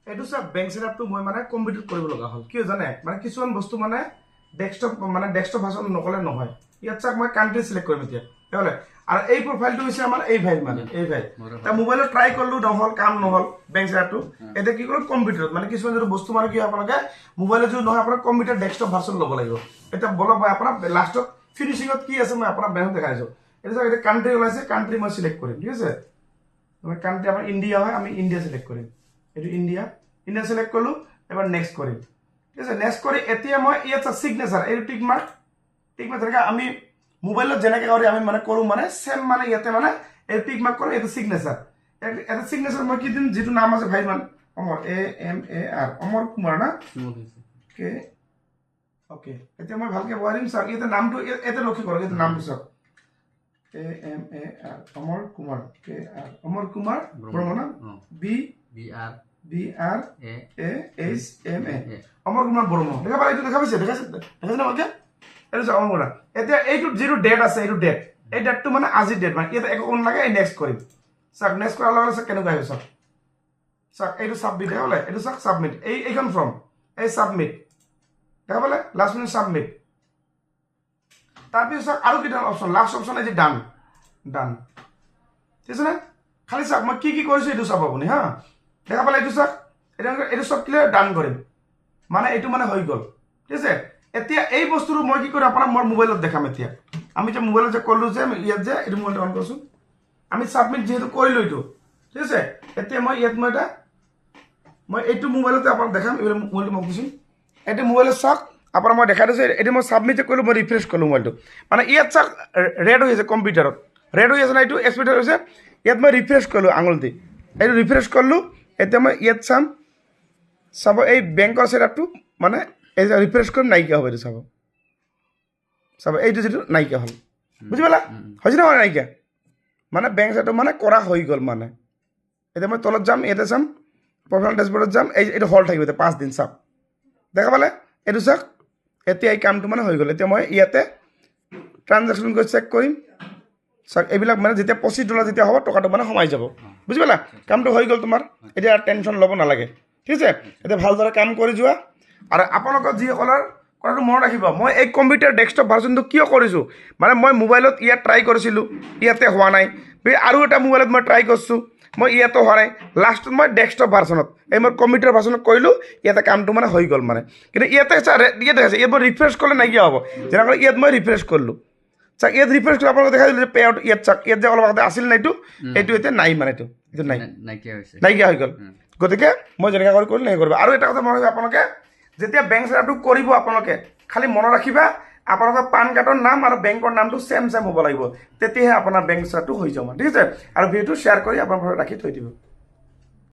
এইটো সব বেংক সেটআপটো মই মানে কম্পিউটাৰ কৰিব লগা হল কি জানে মানে কিছুমান বস্তু মানে ডেস্কটপ ভাষণ নকলে নহয় ইয়াত চাক মই কান্ট্রি সিলেক্ট কৰিম এতিয়া তাহলে আর এই প্রোফাইলটো হৈছে আমার এই ফাইল মানে এই ফাইল তা মোবাইলত ট্রাই করলো নহল কাম নহল বেংক সেটআপটো এটা কি করব কম্পিউটারত মানে কিছুমান যদি বস্তু মানে কি আপোনালোকে মোবাইলত যদি নহয় আপোনাৰ কম্পিউটাৰ ডেস্কটপ ভাষণ ল'ব লাগিব এটা বলক মই আপোনাৰ লাষ্টত ফিনিশিংত কি আছে মই আপোনাৰ বেংক দেখাইছো এটা চাক এটা কান্ট্ৰি ওলাইছে কান্ট্ৰি মই সিলেক্ট কৰিম ঠিক আছে আমি কান্ট্ৰি আমাৰ ইন্ডিয়া হয় আমি ইন্ডিয়া সিলেক্ট কৰিম এটো ইন্ডিয়া সিলেক্ট করলো এবার নেক্সট করি ঠিক আছে নেক্সট করি এতিয়া মই ইয়াত সিগনেচার এই টিক মার্ক যেনেকৈ আমি মোবাইলত যেনেকৈ কৰি আমি মানে কৰো মানে সেম মানে ইয়াতে মানে এই টিক মাৰ্ক কৰো এটা সিগনেচাৰ মই কি দিম যেটো নাম আছে ভাই মান অমৰ AMAR অমৰ কুমাৰ না কে ওকে এতিয়া মই ভালকে বহাৰিম স্যাৰ ইয়াতে নামটো এতে লক্ষ্য কৰক এটা নামটো স্যাৰ AMAR অমৰ কুমাৰ KR অমৰ কুমাৰ বৰ্মন BRAHMA অমৰ কুমাৰ বৰ্মন দেখা পালে এইটো দেখা পাইছে দেখাইছে না ওকে এইটো অমৰ কুমাৰ এতিয়া এইটো যেটো ডেট আছে এইটো ডেট এই ডেটটো মানে আজি ডেট মানে এটা এক কোন লাগে এই নেক্সট কৰিম স্যাৰ নেক্সট কৰাৰ লগে লগে কেনেকৈ আহিব স্যার এইটো সাবমিট হলে এইটো স্যার সাবমিট এইখন ফর্ম এই সাবমিট দেখা পালে লাস্ট মিনিট সাবমিট তাৰপিছত আৰু কিটা অপশন লাস্ট অপশন এই যে ডান ঠিক আছে না খালি চাওক মই কি কৰিছো এইটো চাব আপুনি হা দেখা পালে এইটো চাওক এইটো সব ক্লিয়ার ডান কৰিম মানে এইটো মানে হৈ গল ঠিক আছে এতিয়া এই বস্তুটো মই কি কৰি আপোনাক মোৰ মোবাইলত দেখাম এতিয়া আমি যে মোবাইলত যে কলো যে ইয়াত যে এইটো মোবাইলটো অন কৰছো আমি সাবমিট যেহেতু কৰিলো এইটো ঠিক আছে এতিয়া মই ইয়াত মই এইটো মোবাইলতে আপোনাক দেখাম এই মোবাইলটো মই কৈছো এইটো মোবাইলত চাওক আপনার মই দেখাই দিছো এটি মই সাবমিট করলো মই রিফ্রেশ করলো মোবাইলটো মানে ইয়াত চাক রেড হয়ে আছে কম্পিউটারত রেড হয়ে আছে না এইটো এক্সপিরিয়েন্স হয়েছে ইয়াত মই রিফ্রেশ করলো আঙুল দি এইটো রিফ্রেশ করলো এতিয়া মই ইয়াত চাব এই বেংকৰ সেটআপটো মানে এই যে রিফ্রেশ করে নাইকিয়া হবে এইটো চাব এইটো যেটো নাইকিয়া হল বুঝি পালা হয়েছে না মানে নাইকিয়া মানে বেংক সেটআপ মানে করা হয়ে গল মানে এতিয়া মই তলত যাম ইয়াতে চাম প্রফেশনাল ড্যাশবোর্ডত যাম এইটো হল থাকিব 5 দিন চাওক দেখা পালে এইটো চাওক এতিয়া এই কামটো মানে হৈ গল এতিয়া মই ইয়াতে ট্রানজাকশন কৰি চেক কৰিম স্যার এইবিলাক মানে যেতিয়া $25 যেতিয়া হ'ব টকাটো মানে সোমাই যাব বুঝি পালা কামটো হৈ গল তোমাৰ এতিয়া টেনশন ল'ব নালাগে ঠিক আছে এতিয়া ভালদৰে কাম কৰি যোৱা আৰু আপোনালোকৰ যিসকলৰ কথাটো মনত ৰাখিব মই এই কম্পিউটাৰ ডেস্কটপ ভাৰ্জনটো কিয় কৰিছো মানে মই মোবাইলত ইয়াত ট্ৰাই কৰিছিলো ইয়াতে হোৱা নাই আৰু এটা মোবাইলত মই ট্ৰাই কৰিছো মই ইয়াতে হোৱা নাই লাষ্টত মই ডেস্কটপ ভাৰ্জনত এই মই কম্পিউটাৰ ভাৰ্জনত কৰিলো ইয়াতে কামটো মানে হৈ গল মানে কিন্তু ইয়াতে ইয়াতে আছে ইয়াত মই রিফ্রেশ করলে নাইকিয়া হ'ব যেনেকৈ ইয়াত মই রিফ্রেশ করলো চাক ইয়াত রিফ্রেশ কৰি আপোনালোকে দেখাই দিলে পে আউট ইয়াত চাক ইয়াত যে অলপ আগতে আছিল না এইটো এতিয়া নাই মানে এইটো নাই নাইকিয়া হৈ গল গতিকে মই যেনেকৈ কৰিলো এনেকৈ কৰিব আৰু এটা কথা মনত ৰাখিব আপোনালোকে যেতিয়া বেংক সেটআপটো কৰিব আপোনালোকে খালি মনত ৰাখিবা আপোনালোকৰ পান কাৰ্ডৰ নাম আৰু বেংকৰ নামটো সেম হ'ব লাগিব তেতিয়াহে আপোনাৰ বেংক সেটআপটো হৈ যাব ঠিক আছে আৰু ভিডিওটো শ্বেয়াৰ কৰি আপোনাৰ ঘৰত ৰাখি থৈ দিব